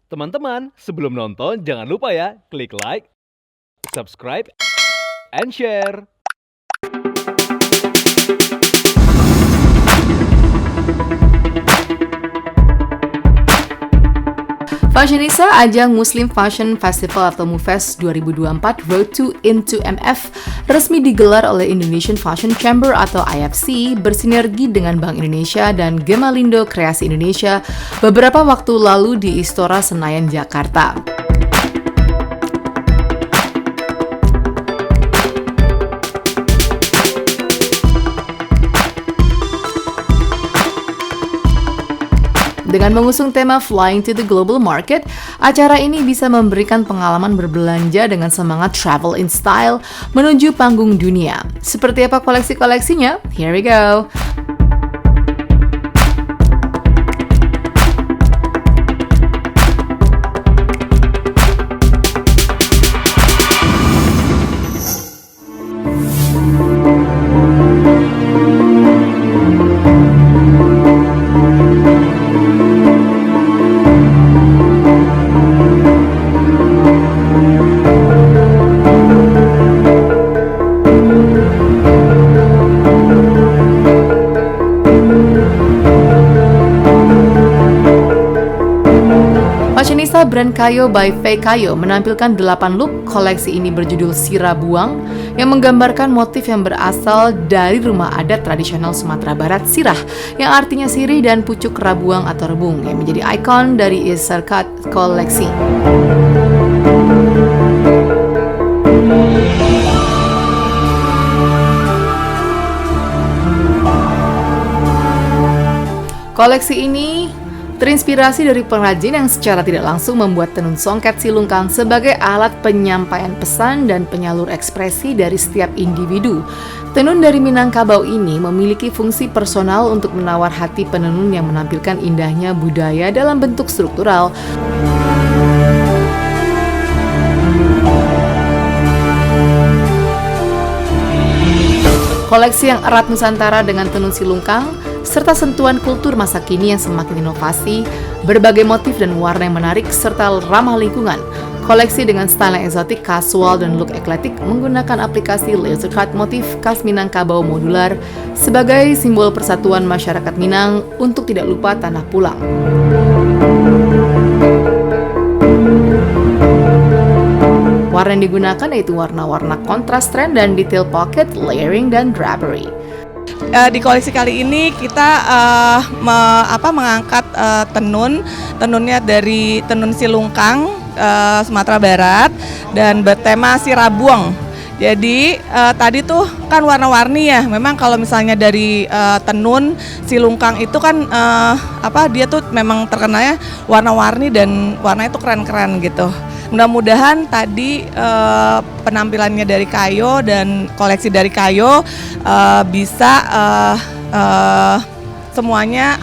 Teman-teman, sebelum nonton jangan lupa ya, klik like, subscribe, and share. Fashionista ajang Muslim Fashion Festival atau MUFES 2024 Road to Into MF resmi digelar oleh Indonesian Fashion Chamber atau IFC bersinergi dengan Bank Indonesia dan Gemalindo Kreasi Indonesia beberapa waktu lalu di Istora Senayan, Jakarta. Dengan mengusung tema Flying to the Global Market, acara ini bisa memberikan pengalaman berbelanja dengan semangat travel in style menuju panggung dunia. Seperti apa koleksi-koleksinya? Here we go! Fashionista brand Kayo by Faye Kayo menampilkan 8 look. Koleksi ini berjudul Sirah Buang yang menggambarkan motif yang berasal dari rumah adat tradisional Sumatera Barat, sirah, yang artinya sirih dan pucuk rabuang atau rebung, yang menjadi ikon dari Isarkat koleksi. Koleksi ini terinspirasi dari pengrajin yang secara tidak langsung membuat tenun songket silungkang sebagai alat penyampaian pesan dan penyalur ekspresi dari setiap individu. Tenun dari Minangkabau ini memiliki fungsi personal untuk menawar hati penenun yang menampilkan indahnya budaya dalam bentuk struktural. Koleksi yang erat Nusantara dengan tenun silungkang, serta sentuhan kultur masa kini yang semakin inovasi, berbagai motif dan warna yang menarik, serta ramah lingkungan. Koleksi dengan style yang eksotik, casual, dan look ekletik menggunakan aplikasi laser cut motif khas Minangkabau modular sebagai simbol persatuan masyarakat Minang untuk tidak lupa tanah pulang. Warna yang digunakan yaitu warna-warna kontras trend dan detail pocket, layering, dan drapery. Di koleksi kali ini kita mengangkat tenunnya dari tenun silungkang Sumatera Barat dan bertema Sirah Buang. Jadi tadi tuh kan warna-warni ya. Memang kalau misalnya dari tenun silungkang itu kan dia tuh memang terkenalnya warna-warni dan warnanya tuh keren-keren gitu. Mudah-mudahan tadi penampilannya dari Kayo dan koleksi dari Kayo bisa semuanya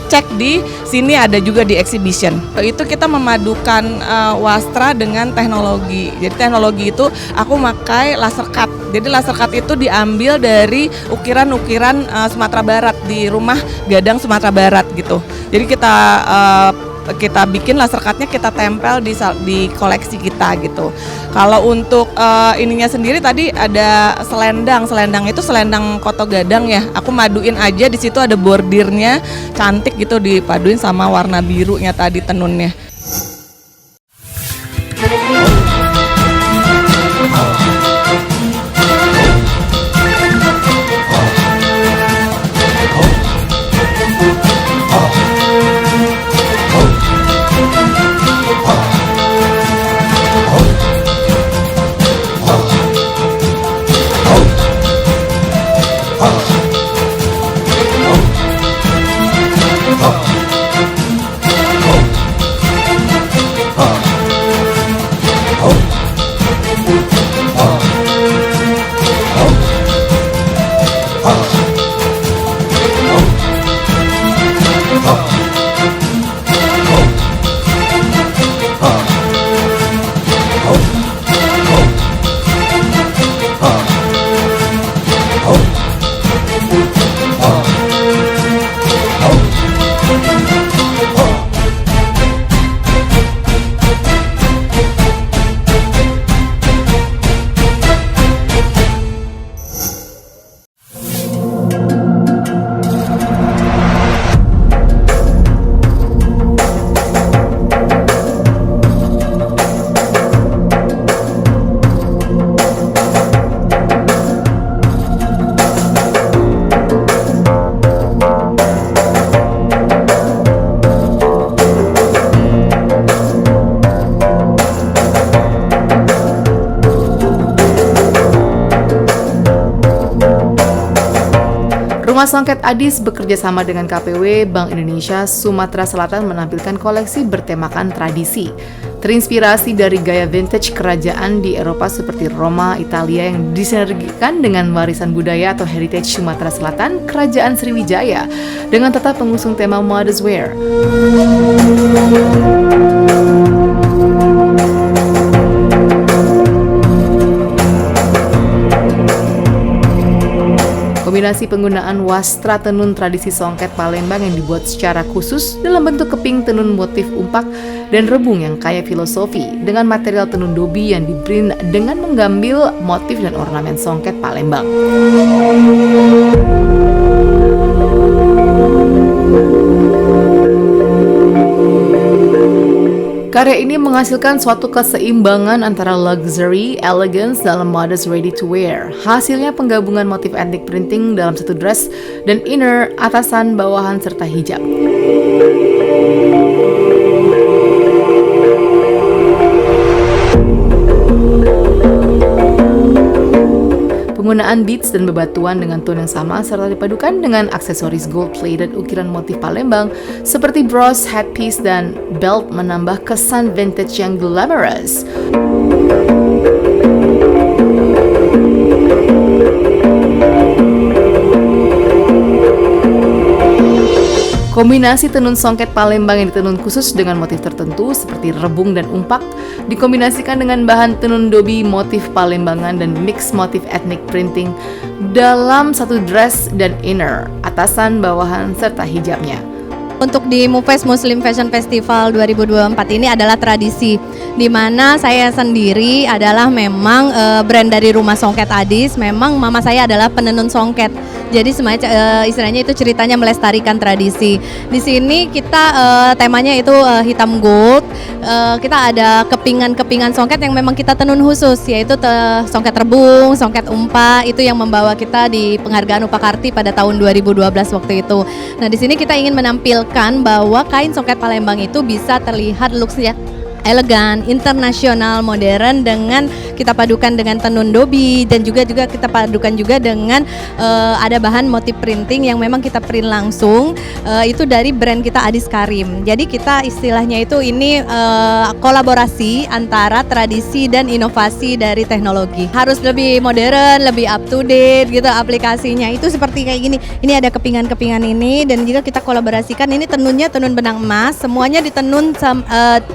cek di sini, ada juga di exhibition. Itu kita memadukan wastra dengan teknologi. Jadi teknologi itu aku pakai laser cut. Jadi laser cut itu diambil dari ukiran-ukiran Sumatera Barat di rumah gadang Sumatera Barat gitu. Jadi kita bikin laser cutnya, kita tempel di koleksi kita gitu. Kalau untuk ininya sendiri tadi ada selendang itu selendang koto gadang ya. Aku maduin aja, di situ ada bordirnya cantik gitu, dipaduin sama warna birunya tadi tenunnya. Rumah Songket Adis bekerja sama dengan KPW Bank Indonesia Sumatera Selatan menampilkan koleksi bertemakan tradisi. Terinspirasi dari gaya vintage kerajaan di Eropa seperti Roma, Italia yang disinergikan dengan warisan budaya atau heritage Sumatera Selatan, Kerajaan Sriwijaya, dengan tetap mengusung tema modest wear. Kombinasi penggunaan wastra tenun tradisi Songket Palembang yang dibuat secara khusus dalam bentuk keping tenun motif umpak dan rebung yang kaya filosofi dengan material tenun dobi yang diprint dengan menggambil motif dan ornamen Songket Palembang. Karya ini menghasilkan suatu keseimbangan antara luxury, elegance dalam modest ready to wear. Hasilnya penggabungan motif ethnic printing dalam satu dress dan inner, atasan, bawahan, serta hijab. Penggunaan beads dan bebatuan dengan tone yang sama serta dipadukan dengan aksesoris gold plate dan ukiran motif Palembang seperti bros, headpiece, dan belt menambah kesan vintage yang glamorous. Kombinasi tenun Songket Palembang yang ditenun khusus dengan motif tertentu seperti rebung dan umpak dikombinasikan dengan bahan tenun dobi motif Palembangan dan mix motif ethnic printing dalam satu dress dan inner, atasan, bawahan, serta hijabnya. Untuk di MUFES Muslim Fashion Festival 2024 ini adalah tradisi di mana saya sendiri adalah memang brand dari Rumah Songket Adis. Memang mama saya adalah penenun songket. Jadi semuanya istilahnya itu ceritanya melestarikan tradisi. Di sini kita temanya itu hitam gold. Kita ada kepingan-kepingan songket yang memang kita tenun khusus, yaitu songket rebung, songket umpa, itu yang membawa kita di penghargaan Upakarti pada tahun 2012 waktu itu. Nah, di sini kita ingin menampilkan bahwa kain songket Palembang itu bisa terlihat looks-nya elegan, internasional, modern dengan kita padukan dengan tenun dobi dan juga kita padukan juga dengan ada bahan motif printing yang memang kita print langsung itu dari brand kita Adis Karim. Jadi kita istilahnya itu ini kolaborasi antara tradisi dan inovasi dari teknologi. Harus lebih modern, lebih up to date gitu aplikasinya. Itu seperti kayak gini. Ini ada kepingan-kepingan ini dan juga kita kolaborasikan ini tenunnya tenun benang emas, semuanya ditenun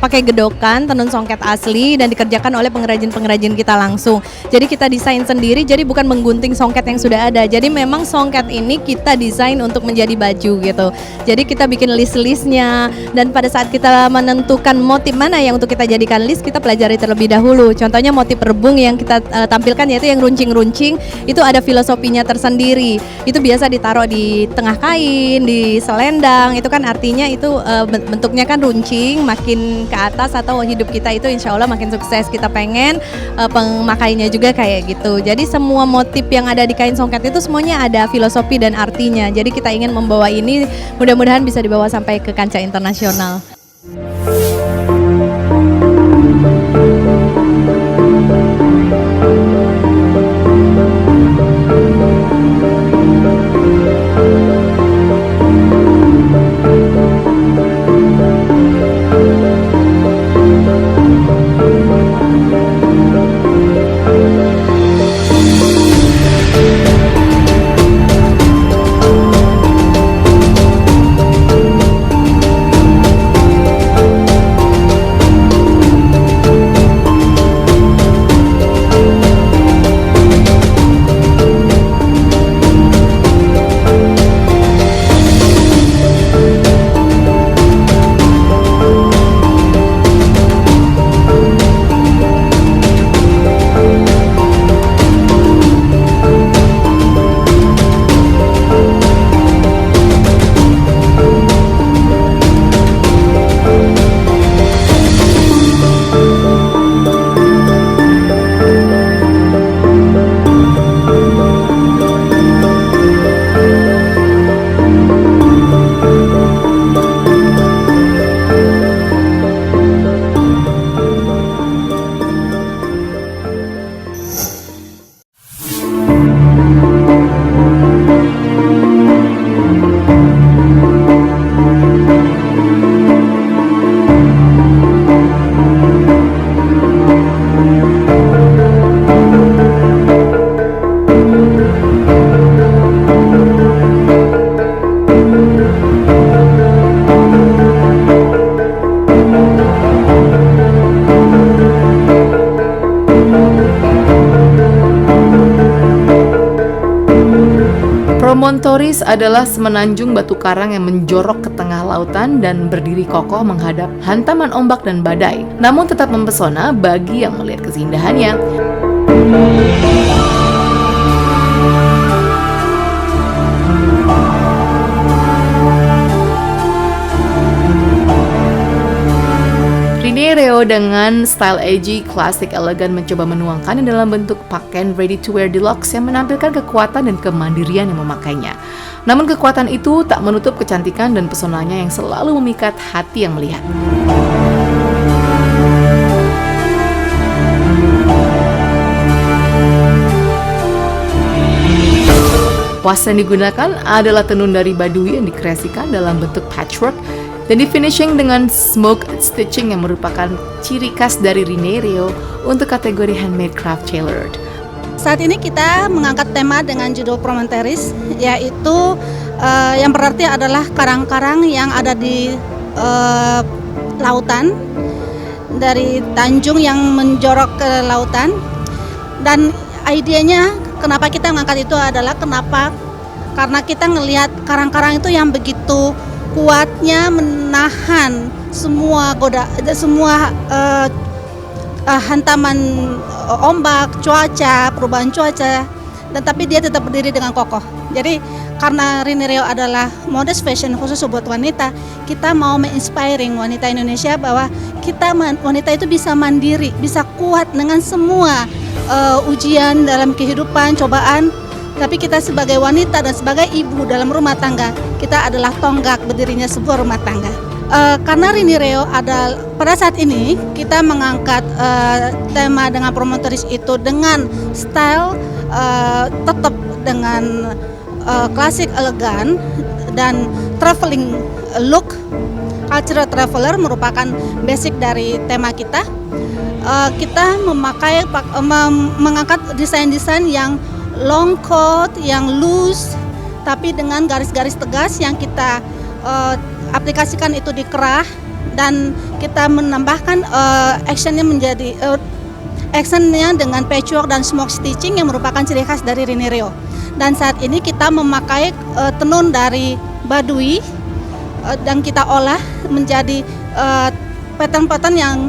pakai gedok tenun songket asli dan dikerjakan oleh pengrajin-pengrajin kita langsung. Jadi kita desain sendiri, jadi bukan menggunting songket yang sudah ada. Jadi memang songket ini kita desain untuk menjadi baju gitu. Jadi kita bikin list-listnya dan pada saat kita menentukan motif mana yang untuk kita jadikan list, kita pelajari terlebih dahulu. Contohnya motif rebung yang kita tampilkan yaitu yang runcing-runcing, itu ada filosofinya tersendiri. Itu biasa ditaruh di tengah kain, di selendang. Itu kan artinya itu bentuknya kan runcing, makin ke atas atau hidup kita itu insya Allah makin sukses. Kita pengen pemakainya juga kayak gitu. Jadi semua motif yang ada di kain songket itu semuanya ada filosofi dan artinya. Jadi kita ingin membawa ini, mudah-mudahan bisa dibawa sampai ke kancah internasional. Promontoris adalah semenanjung batu karang yang menjorok ke tengah lautan dan berdiri kokoh menghadap hantaman ombak dan badai, namun tetap mempesona bagi yang melihat keindahannya. Riniereo dengan style edgy, klasik, elegan mencoba menuangkannya dalam bentuk pakaian ready to wear deluxe yang menampilkan kekuatan dan kemandirian yang memakainya. Namun kekuatan itu tak menutup kecantikan dan pesonanya yang selalu memikat hati yang melihat. Wastra yang digunakan adalah tenun dari Baduy yang dikreasikan dalam bentuk patchwork dan di finishing dengan smoke stitching yang merupakan ciri khas dari Riniereo untuk kategori handmade craft tailored. Saat ini kita mengangkat tema dengan judul Promontoris, yaitu yang berarti adalah karang-karang yang ada di lautan, dari tanjung yang menjorok ke lautan. Dan idenya kenapa kita mengangkat itu adalah karena kita ngelihat karang-karang itu yang begitu kuatnya menahan semua hantaman ombak, cuaca, perubahan cuaca, dan tapi dia tetap berdiri dengan kokoh. Jadi karena Riniereo adalah modest fashion khusus buat wanita, kita mau menginspiring wanita Indonesia bahwa wanita itu bisa mandiri, bisa kuat dengan semua ujian dalam kehidupan, cobaan. Tapi kita sebagai wanita dan sebagai ibu dalam rumah tangga, kita adalah tonggak berdirinya sebuah rumah tangga. Karena Riniereo pada saat ini kita mengangkat tema dengan Promontoris itu dengan style tetap dengan klasik, elegan, dan traveling look. Cultural traveler merupakan basic dari tema kita. Kita mengangkat desain-desain yang long coat, yang loose, tapi dengan garis-garis tegas yang kita aplikasikan itu di kerah, dan kita menambahkan actionnya dengan patchwork dan smoke stitching yang merupakan ciri khas dari Riniereo. Dan saat ini kita memakai tenun dari Baduy dan kita olah menjadi pattern-pattern yang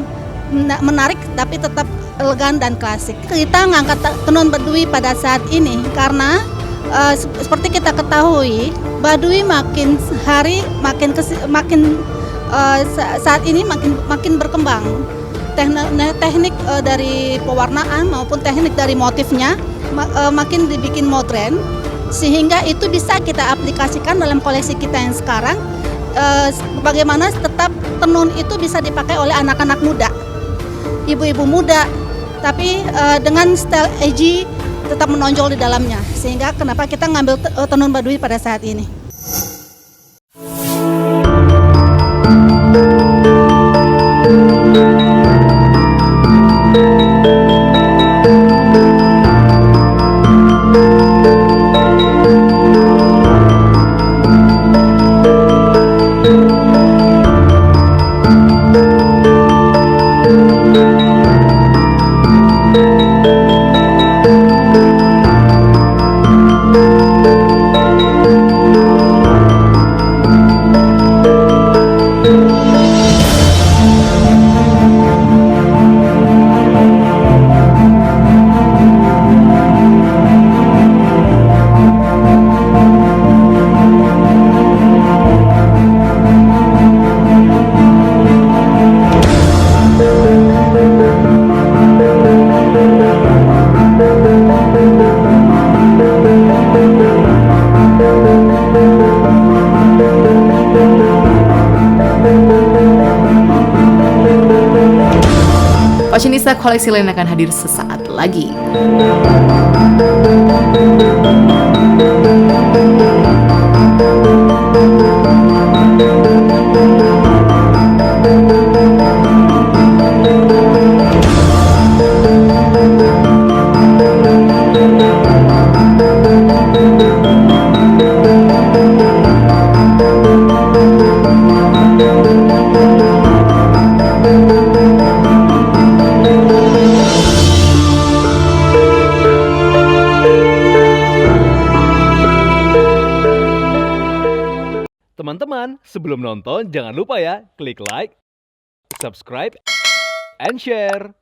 menarik tapi tetap elegan dan klasik. Kita ngangkat tenun Baduy pada saat ini karena seperti kita ketahui, Baduy makin hari saat ini makin berkembang. Teknik dari pewarnaan maupun teknik dari motifnya makin dibikin modern, sehingga itu bisa kita aplikasikan dalam koleksi kita yang sekarang. Bagaimana tetap tenun itu bisa dipakai oleh anak-anak muda, ibu-ibu muda, tapi dengan style edgy tetap menonjol di dalamnya, sehingga kenapa kita ngambil tenun Baduy pada saat ini. Fashionista koleksi lain akan hadir sesaat lagi. Teman-teman, sebelum nonton jangan lupa ya klik like, subscribe, and share.